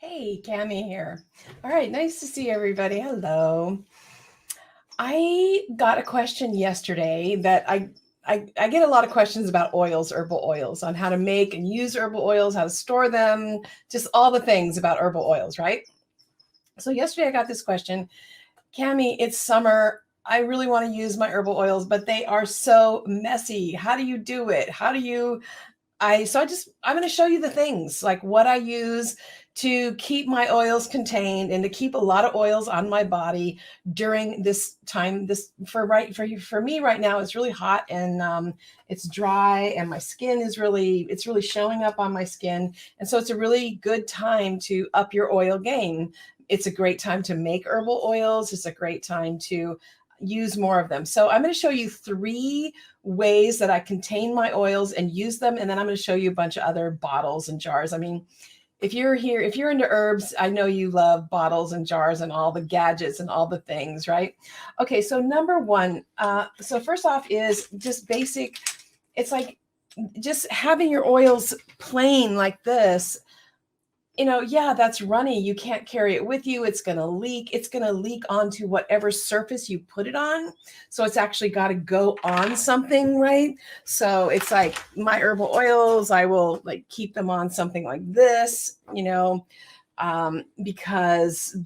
Hey, Cami here. All right, nice to see everybody. Hello. I got a question yesterday that I get a lot of questions about oils, herbal oils, on how to make and use herbal oils, how to store them, just all the things about herbal oils, right? So yesterday I got this question, Cami, it's summer. I really want to use my herbal oils, but they are so messy. How do you do it? How do you I'm going to show you the things like what I use to keep my oils contained and to keep a lot of oils on my body during this time. For me right now, it's really hot and it's dry, and my skin is really showing up on my skin, and so it's a really good time to up your oil game. It's a great time to make herbal oils. It's a great time to use more of them. So I'm going to show you three ways that I contain my oils and use them. And then I'm going to show you a bunch of other bottles and jars. I mean, if you're into herbs, I know you love bottles and jars and all the gadgets and all the things, right? Okay, so number one, so first off is just basic. It's like just having your oils plain like this. Yeah, that's runny. You can't carry it with you. It's going to leak. It's going to leak onto whatever surface you put it on. So it's actually got to go on something, right? So it's like my herbal oils, I will like keep them on something like this, because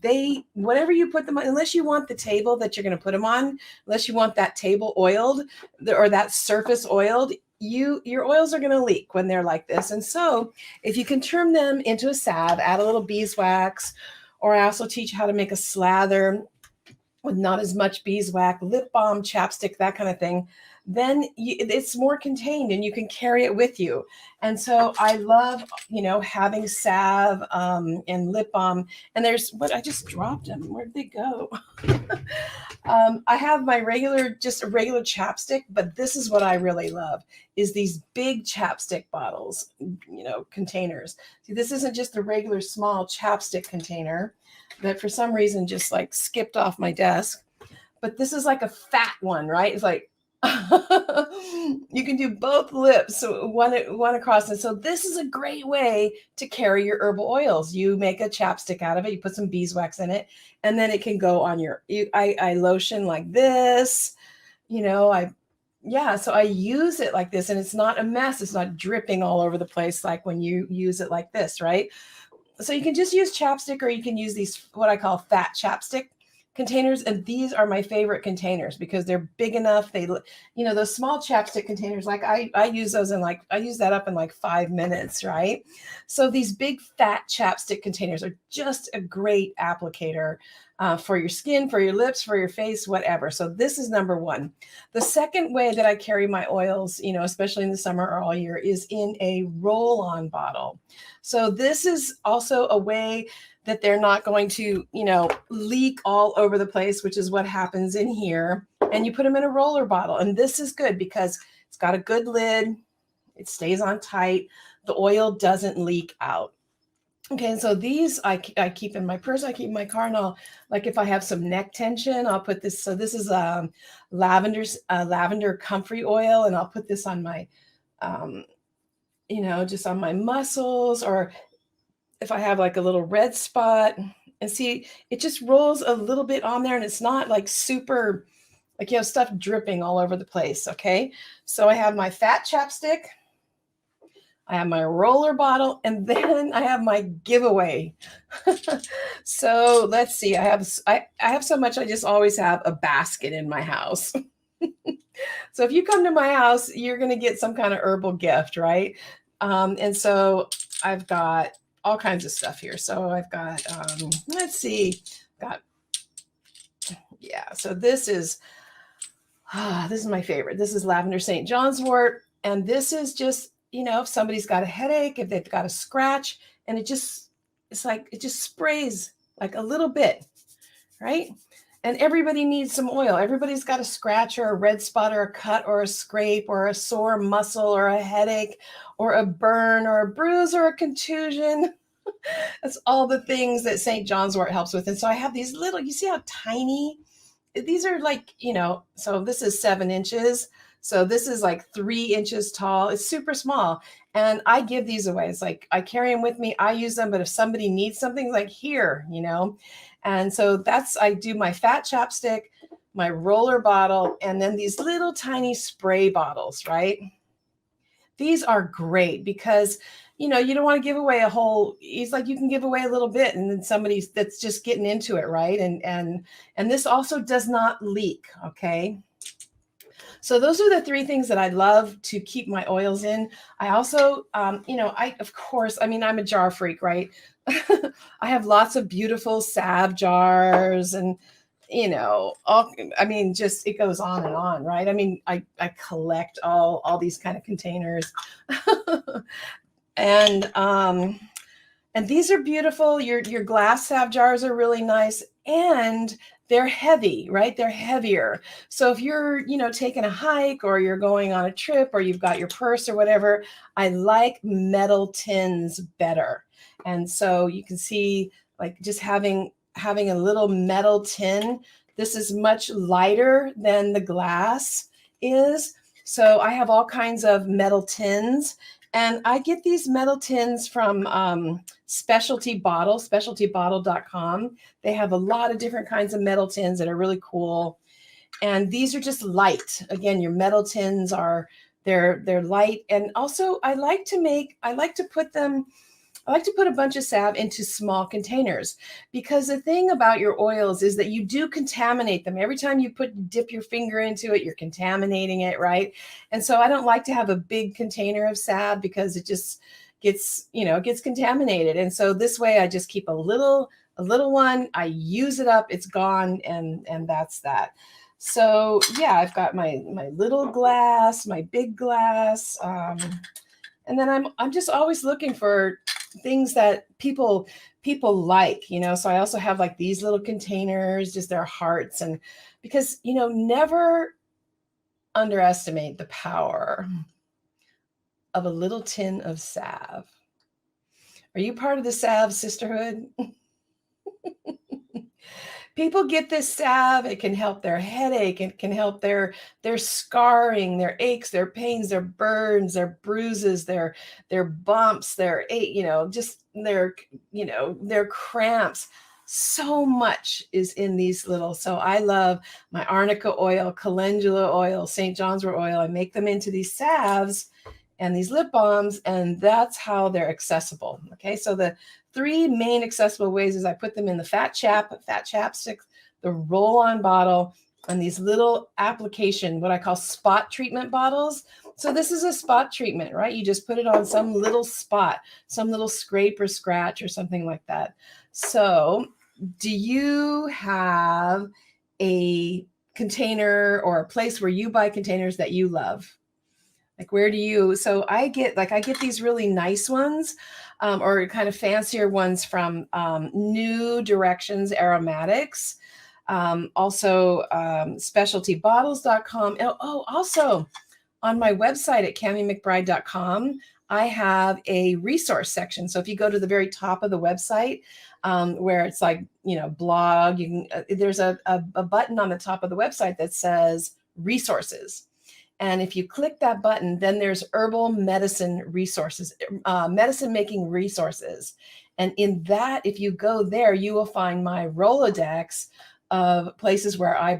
whatever you put them on, unless you want the table that you're going to put them on, unless you want that table oiled or that surface oiled, your oils are going to leak when they're like this. And so if you can turn them into a salve, add a little beeswax, or I also teach how to make a slather with not as much beeswax, lip balm, chapstick, that kind of thing, then it's more contained and you can carry it with you. And so I love, having salve and lip balm. And I just dropped them. Where'd they go? I have just a regular chapstick, but this is what I really love is these big chapstick bottles, containers. See, this isn't just a regular small chapstick container that for some reason just like skipped off my desk, but this is like a fat one, right? It's like, you can do both lips, so one across. And so this is a great way to carry your herbal oils. You make a chapstick out of it, you put some beeswax in it, and then it can go on I lotion like this, so I use it like this, and it's not a mess. It's not dripping all over the place like when you use it like this, right? So you can just use chapstick, or you can use these, what I call fat chapstick containers. And these are my favorite containers because they're big enough. Those small chapstick containers, like I use those I use that up in like 5 minutes, right? So these big fat chapstick containers are just a great applicator for your skin, for your lips, for your face, whatever. So this is number one. The second way that I carry my oils, especially in the summer or all year, is in a roll-on bottle. So this is also a way that they're not going to, leak all over the place, which is what happens in here. And you put them in a roller bottle. And this is good because it's got a good lid. It stays on tight. The oil doesn't leak out. Okay, and so these I keep in my purse, I keep in my car, and like if I have some neck tension, I'll put this. So this is lavender comfrey oil, and I'll put this on my, just on my muscles, or if I have like a little red spot. And see, it just rolls a little bit on there, and it's not like super, like you have stuff dripping all over the place. Okay, so I have my fat chapstick, I have my roller bottle, and then I have my giveaway. So let's see. I have so much. I just always have a basket in my house. So if you come to my house, you're going to get some kind of herbal gift, right? And so I've got all kinds of stuff here. So I've got, let's see, so this is my favorite. This is lavender St. John's wort. And this is just, if somebody's got a headache, if they've got a scratch, and it just sprays like a little bit, right? And everybody needs some oil. Everybody's got a scratch or a red spot or a cut or a scrape or a sore muscle or a headache or a burn or a bruise or a contusion. That's all the things that St. John's wort helps with. And so I have these little, you see how tiny, these are like, so this is 7 inches. So this is like 3 inches tall. It's super small. And I give these away. It's like I carry them with me. I use them, but if somebody needs something, like here, And so I do my fat chapstick, my roller bottle, and then these little tiny spray bottles, right? These are great because you don't want to give away a whole. It's like you can give away a little bit, and then somebody that's just getting into it, right? And this also does not leak. Okay. So those are the 3 things that I love to keep my oils in. I also, of course, I mean, I'm a jar freak, right? I have lots of beautiful salve jars and, just it goes on and on, right? I mean, I collect all these kind of containers. And these are beautiful. Your glass salve jars are really nice, and they're heavy, right? They're heavier. So if you're, taking a hike or you're going on a trip or you've got your purse or whatever, I like metal tins better. And so you can see like just having a little metal tin, this is much lighter than the glass is. So I have all kinds of metal tins, and I get these metal tins from specialtybottle.com. They have a lot of different kinds of metal tins that are really cool. And these are just light. Again, your metal tins they're light. And also I like to put a bunch of salve into small containers, because the thing about your oils is that you do contaminate them. Every time you dip your finger into it, you're contaminating it, right? And so I don't like to have a big container of salve because it just gets contaminated. And so this way I just keep a little one, I use it up, it's gone, and that's that. So yeah, I've got my little glass, my big glass, and then I'm just always looking for things that people like, so I also have like these little containers, just their hearts, and because never underestimate the power of a little tin of salve. Are you part of the salve sisterhood? People get this salve. It can help their headache. It can help their scarring, their aches, their pains, their burns, their bruises, their bumps, their just their cramps. So much is in these little. So I love my arnica oil, calendula oil, St. John's wort oil. I make them into these salves and these lip balms, and that's how they're accessible. Okay, so the 3 main accessible ways is I put them in the fat chapstick, the roll-on bottle, and these little application, what I call spot treatment bottles. So this is a spot treatment, right? You just put it on some little spot, some little scrape or scratch or something like that. So do you have a container or a place where you buy containers that you love? Like, where do you, so I get these really nice ones, or kind of fancier ones from New Directions Aromatics, also specialtybottles.com. Oh, also on my website at cammymcbride.com, I have a resource section. So if you go to the very top of the website, where it's like, blog, you can, there's a button on the top of the website that says resources. And if you click that button, then there's herbal medicine resources, medicine making resources. And in that, if you go there, you will find my Rolodex of places where I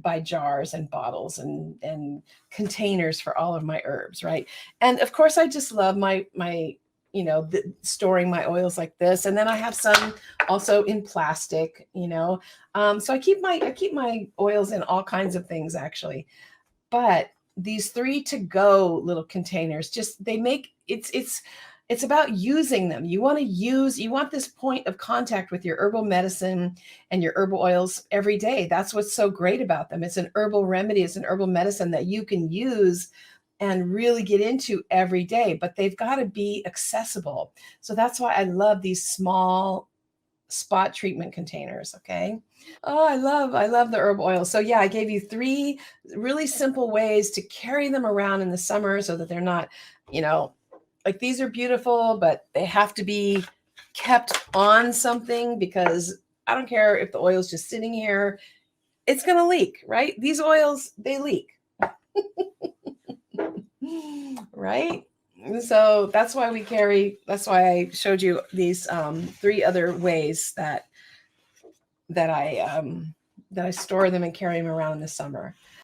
buy jars and bottles and containers for all of my herbs, right? And of course, I just love my storing my oils like this. And then I have some also in plastic, so I keep my oils in all kinds of things, actually. But these 3 to-go little containers, just they make it's about using them. You want this point of contact with your herbal medicine and your herbal oils every day. That's what's so great about them. It's an herbal remedy. It's an herbal medicine that you can use and really get into every day, but they've got to be accessible. So that's why I love these small spot treatment containers. Okay. Oh, I love the herb oil. So yeah, I gave you 3 really simple ways to carry them around in the summer so that they're not, like, these are beautiful, but they have to be kept on something, because I don't care if the oil's just sitting here, it's going to leak, right? These oils, they leak. Right? And so that's why that's why I showed you these 3 other ways that I store them and carry them around in the summer.